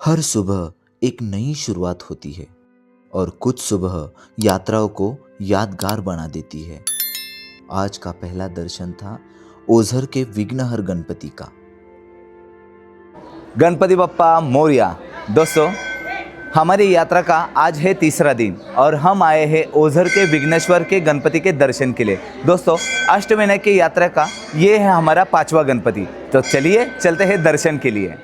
हर सुबह एक नई शुरुआत होती है और कुछ सुबह यात्राओं को यादगार बना देती है। आज का पहला दर्शन था ओझर के विघ्नहर गणपति का। गणपति बप्पा मोरया। दोस्तों, हमारी यात्रा का आज है तीसरा दिन और हम आए हैं ओझर के विघ्नेश्वर के गणपति के दर्शन के लिए। दोस्तों, अष्टमहीने की यात्रा का ये है हमारा पांचवा गणपति। तो चलिए चलते हैं दर्शन के लिए।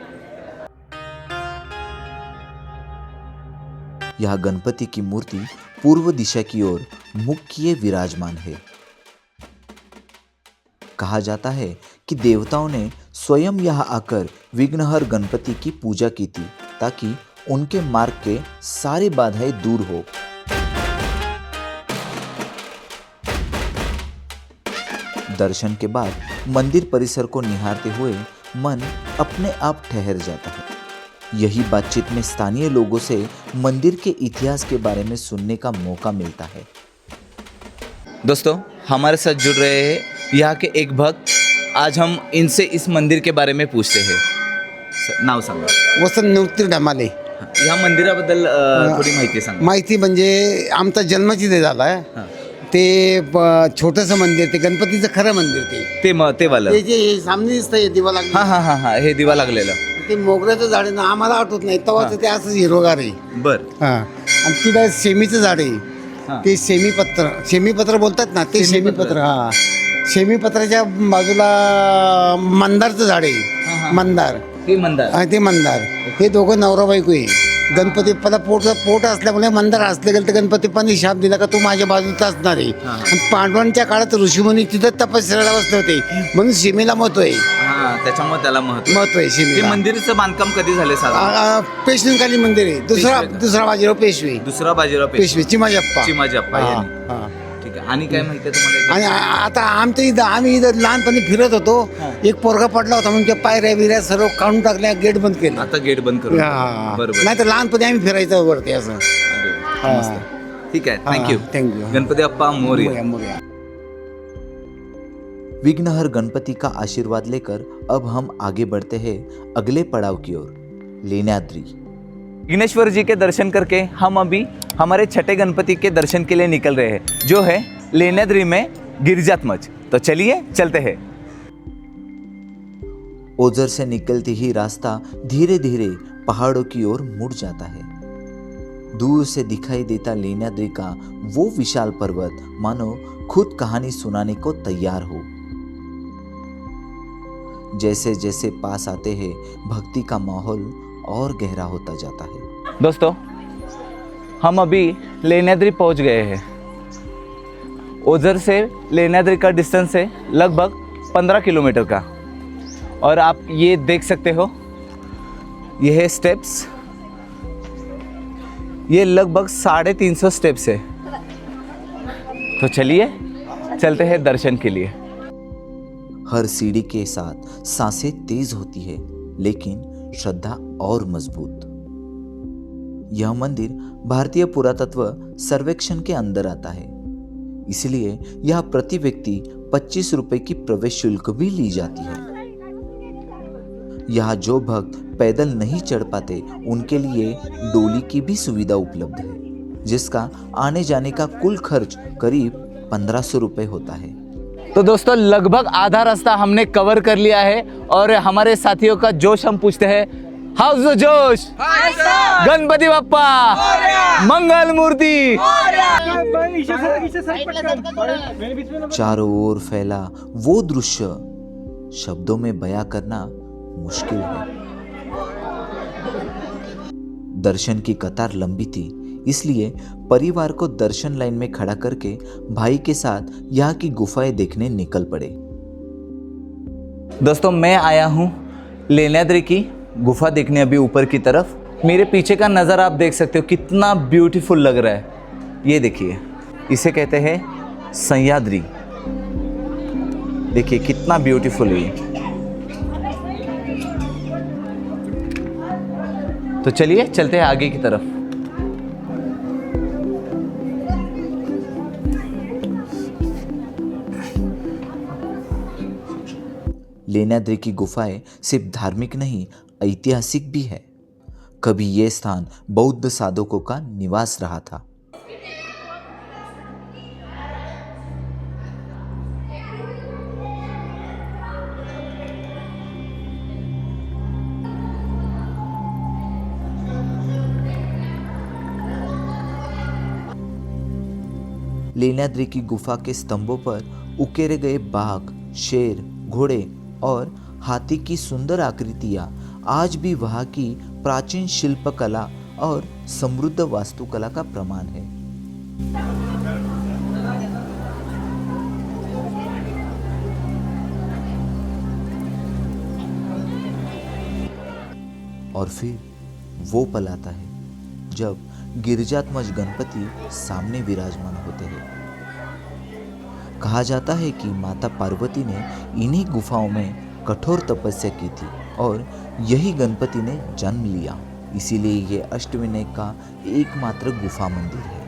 यह गणपति की मूर्ति पूर्व दिशा की ओर मुख किए विराजमान है। कहा जाता है कि देवताओं ने स्वयं यहाँ आकर विघ्नहर गणपति की पूजा की थी ताकि उनके मार्ग के सारी बाधाएं दूर हो। दर्शन के बाद मंदिर परिसर को निहारते हुए मन अपने आप ठहर जाता है। यही बातचीत में स्थानीय लोगों से मंदिर के इतिहास के बारे में सुनने का मौका मिलता है। दोस्तों, हमारे साथ जुड़ रहे हैं यहाँ के एक भक्त। आज हम इनसे इस मंदिर के बारे में पूछते हैं। नाव सांगा। वसंत निवृत्ती ढमाले. या मंदिराबद्दल थोडी माहिती सांगा. माहिती म्हणजे आमचा जन्मच इथे झाला आहे. ते छोटंसं मंदिर, ते गणपतीचं खरं मंदिर. ते वाला. ते जे सामने दिसतंय दिवा लागला, हा हे दिवा लागलेला. ते मोगऱ्याचं झाड आहे ना, आम्हाला आठवत नाही तेव्हाच ते असंच हिरोगार आहे. बर. आणि तिथं सेमीचं झाड आहे. ते सेमीपत्र बोलतात ना, ते सेमीपत्र. सेमीपत्राच्या बाजूला मंदारचं झाड आहे. मंदार. ते मंदार. हे दोघं नवरा बायको आहे. गणपती पदा पोट असल्यामुळे मंदार असले गेलं तर गणपतीपानी शाप दिला का तू माझ्या बाजूच असणार आहे. आणि पांडवांच्या काळात ऋषीमुनी तिथं तपस्याला बसले होते म्हणून सीमेला महत्व आहे. त्याच्यामुळे त्याला महत्व आहे. सीमेला. मंदिराचं बांधकाम कधी झाले साधारण? पेशवेकाली मंदिर आहे. दुसरा बाजीराव पेशवे. पेशवे चिमाजीप्पा. ठीक आहे. आणि काय माहिती आहे तुम्हाला? आणि आता आम्ही इथं लहानपणी फिरत होतो. एक पोरगा पडला होता म्हणजे पायऱ्या बिऱ्या सर्व काढून टाकल्या, गेट बंद केलं. आता गेट बंद करू. बरोबर. नाही तर लहानपणी आम्ही फिरायचं वरती असं. ठीक आहे. थँक्यू. गणपति बप्पा मोरया. विघ्नहर गणपति का आशीर्वाद लेकर अब हम आगे बढ़ते हैं अगले पड़ाव की ओर, लेण्याद्री। विघ्नेश्वर जी के दर्शन करके हम अभी हमारे छठे गणपति के दर्शन के लिए निकल रहे हैं, जो है लेण्याद्री में गिरिजात्मज। तो चलिए चलते हैं। ओझर से निकलते ही रास्ता धीरे धीरे पहाड़ों की ओर मुड़ जाता है। दूर से दिखाई देता लेण्याद्री का वो विशाल पर्वत मानो खुद कहानी सुनाने को तैयार हो। जैसे जैसे पास आते हैं भक्ति का माहौल और गहरा होता जाता है। दोस्तों, हम अभी लेण्याद्री पहुंच गए हैं। ओझर से लेण्याद्री का डिस्टेंस है लगभग 15 किलोमीटर का। और आप ये देख सकते हो, ये है स्टेप्स। ये लगभग 350 स्टेप्स है। तो चलिए चलते हैं दर्शन के लिए। हर सीढ़ी के साथ सांसें तेज होती है, लेकिन श्रद्धा और मजबूत। यह मंदिर भारतीय पुरातत्व सर्वेक्षण के अंदर आता है, इसलिए यह प्रति व्यक्ति 25 रुपए की प्रवेश शुल्क भी ली जाती है। यहाँ जो भक्त पैदल नहीं चढ़ पाते उनके लिए डोली की भी सुविधा उपलब्ध है, जिसका आने जाने का कुल खर्च करीब 1500 रुपए होता है। तो दोस्तों, लगभग आधा रास्ता हमने कवर कर लिया है और हमारे साथियों का जोश हम पूछते हैं। हाउस द जोश? गणपति बप्पा मंगल मूर्ति। चारों ओर फैला वो दृश्य शब्दों में बयां करना मुश्किल है। दर्शन की कतार लंबी थी, इसलिए परिवार को दर्शन लाइन में खड़ा करके भाई के साथ यहाँ की गुफाएं देखने निकल पड़े। दोस्तों, मैं आया हूँ लेण्याद्री की गुफा देखने अभी ऊपर की तरफ। मेरे पीछे का नज़ारा आप देख सकते हो, कितना ब्यूटीफुल लग रहा है। ये देखिए, इसे कहते हैं सह्याद्री। देखिए कितना ब्यूटीफुल है। तो चलिए चलते हैं आगे की तरफ। लेण्याद्री की गुफाएं सिर्फ धार्मिक नहीं, ऐतिहासिक भी है। कभी ये स्थान बौद्ध साधकों का निवास रहा था। लेण्याद्री की गुफा के स्तंभों पर उकेरे गए बाघ, शेर, घोड़े और हाथी की सुंदर आकृतियां आज भी वहां की प्राचीन शिल्पकला और समृद्ध वास्तुकला का प्रमाण है। और फिर वो पल आता है जब गिरिजात्मज गणपति सामने विराजमान होते हैं। कहा जाता है कि माता पार्वती ने इन्हीं गुफाओं में कठोर तपस्या की थी और यही गणपति ने जन्म लिया। इसीलिए ये अष्टविनायक का एकमात्र गुफा मंदिर है।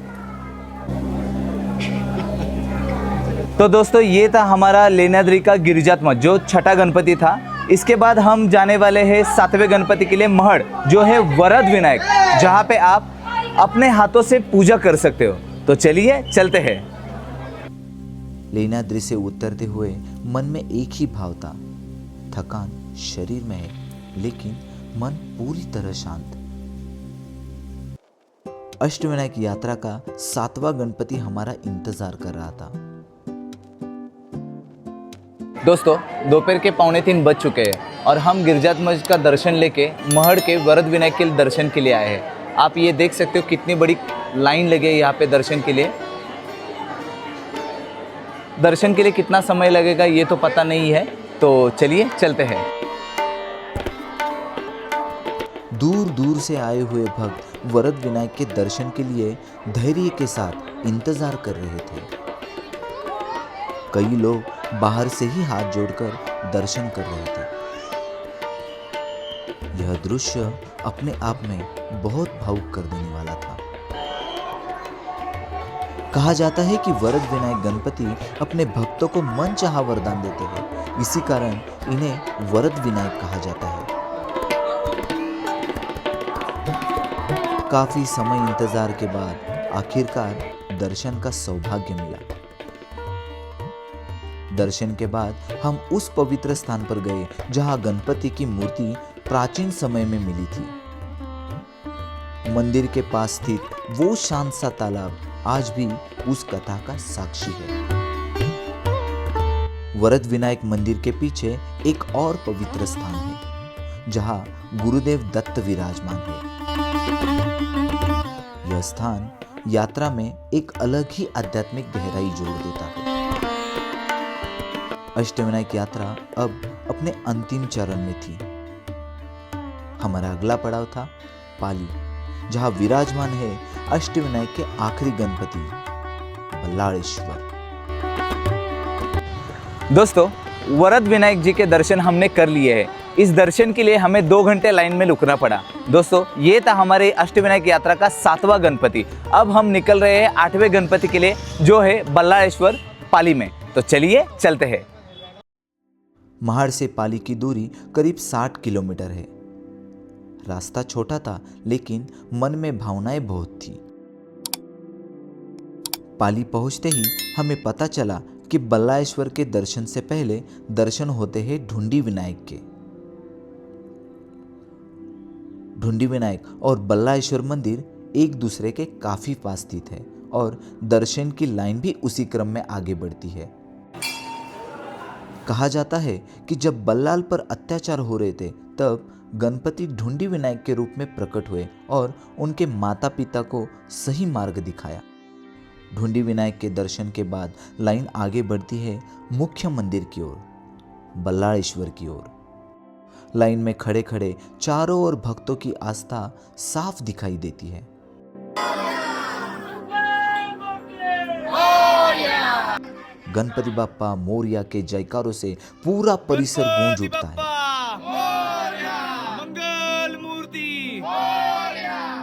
तो दोस्तों ये था हमारा लेण्याद्री का गिरिजात्मज जो छठा गणपति था। इसके बाद हम जाने वाले हैं सातवें गणपति के लिए महड़, जो है वरद विनायक, जहाँ पे आप अपने हाथों से पूजा कर सकते हो। तो चलिए चलते हैं। लेण्याद्री से उतरते हुए मन में एक ही भाव था, थकान शरीर में है लेकिन मन पूरी तरह शांत। अष्टविनायक यात्रा का 7वां गणपति हमारा इंतजार कर रहा था। दोस्तों दोपहर के 2:45 बज चुके हैं और हम गिरिजात्मज का दर्शन लेके महड़ के वरद विनायक के दर्शन के लिए आए हैं। आप ये देख सकते हो कितनी बड़ी लाइन लगे यहाँ पे दर्शन के लिए। दर्शन के लिए कितना समय लगेगा ये तो पता नहीं है, तो चलिए चलते हैं। दूर दूर से आए हुए भक्त वरद विनायक के दर्शन के लिए धैर्य के साथ इंतजार कर रहे थे। कई लोग बाहर से ही हाथ जोड़कर दर्शन कर रहे थे। यह दृश्य अपने आप में बहुत भावुक कर देने वाला था। कहा जाता है कि वरद विनायक गणपति अपने भक्तों को मनचाहा वरदान देते हैं, इसी कारण इन्हें वरद विनायक कहा जाता है। काफी समय इंतजार के बाद आखिरकार दर्शन का सौभाग्य मिला। दर्शन के बाद हम उस पवित्र स्थान पर गए जहां गणपति की मूर्ति प्राचीन समय में मिली थी। मंदिर के पास स्थित वो शांत सा तालाब आज भी उस कथा का साक्षी है। वरद विनायक मंदिर के पीछे एक और पवित्र स्थान है जहां गुरुदेव दत्त विराजमान है। यह स्थान यात्रा में एक अलग ही आध्यात्मिक गहराई जोड़ देता है। अष्टविनायक यात्रा अब अपने अंतिम चरण में थी। हमारा अगला पड़ाव था पाली, जहां विराजमान है अष्टविनायक के आखिरी गणपति बल्लाळेश्वर। दोस्तों वरद विनायक जी के दर्शन हमने कर लिए हैं। इस दर्शन के लिए हमें 2 घंटे लाइन में रुकना पड़ा। दोस्तों ये था हमारे अष्टविनायक यात्रा का 7वां गणपति। अब हम निकल रहे हैं 8वें गणपति के लिए, जो है बल्लाळेश्वर पाली में। तो चलिए चलते हैं। महाड़ से पाली की दूरी करीब 60 किलोमीटर है। रास्ता छोटा था लेकिन मन में भावनाएं बहुत थी। पाली पहुंचते ही हमें पता चला कि बल्लाळेश्वर के दर्शन से पहले दर्शन होते हैं ढूंढी विनायक के। ढूंढी विनायक और बल्लाळेश्वर मंदिर एक दूसरे के काफी पास स्थित है और दर्शन की लाइन भी उसी क्रम में आगे बढ़ती है। कहा जाता है कि जब बल्लाल पर अत्याचार हो रहे थे तब गणपति ढूंढी विनायक के रूप में प्रकट हुए और उनके माता पिता को सही मार्ग दिखाया। ढूंढी विनायक के दर्शन के बाद लाइन आगे बढ़ती है मुख्य मंदिर की ओर, बल्लाळेश्वर की ओर। लाइन में खड़े खड़े चारों ओर भक्तों की आस्था साफ दिखाई देती है। गणपति बाप्पा मोरया के जयकारों से पूरा परिसर गूंज उठता है। मंगल मूर्ति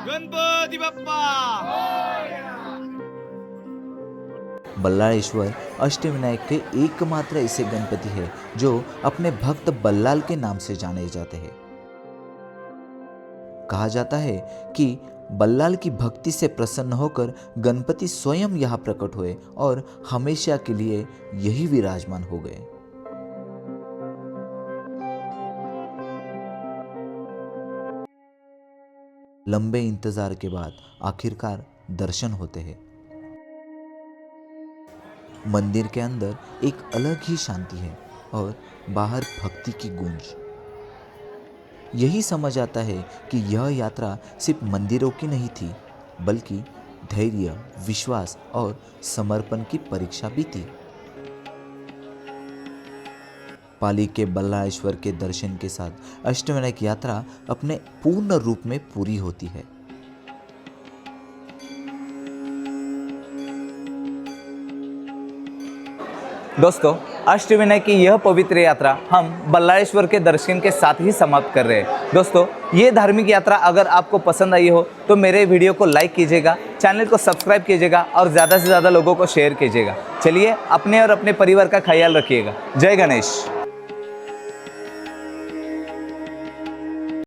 गणपति बाप्पा। बल्लाळेश्वर अष्टविनायक के एकमात्र ऐसे गणपति है जो अपने भक्त बल्लाल के नाम से जाने जाते हैं। कहा जाता है कि बल्लाल की भक्ति से प्रसन्न होकर गणपति स्वयं यहाँ प्रकट हुए और हमेशा के लिए यही विराजमान हो गए। लंबे इंतजार के बाद आखिरकार दर्शन होते हैं। मंदिर के अंदर एक अलग ही शांति है और बाहर भक्ति की गूंज। यही समझ आता है कि यह यात्रा सिर्फ मंदिरों की नहीं थी, बल्कि धैर्य, विश्वास और समर्पण की परीक्षा भी थी। पाली के बल्लाळेश्वर के दर्शन के साथ अष्टविनायक यात्रा अपने पूर्ण रूप में पूरी होती है। दोस्तों, अष्टविनायक की यह पवित्र यात्रा हम बल्लाळेश्वर के दर्शन के साथ ही समाप्त कर रहे हैं। दोस्तों, ये धार्मिक यात्रा अगर आपको पसंद आई हो तो मेरे वीडियो को लाइक कीजिएगा, चैनल को सब्सक्राइब कीजिएगा और ज़्यादा से ज़्यादा लोगों को शेयर कीजिएगा। चलिए, अपने और अपने परिवार का ख्याल रखिएगा। जय गणेश।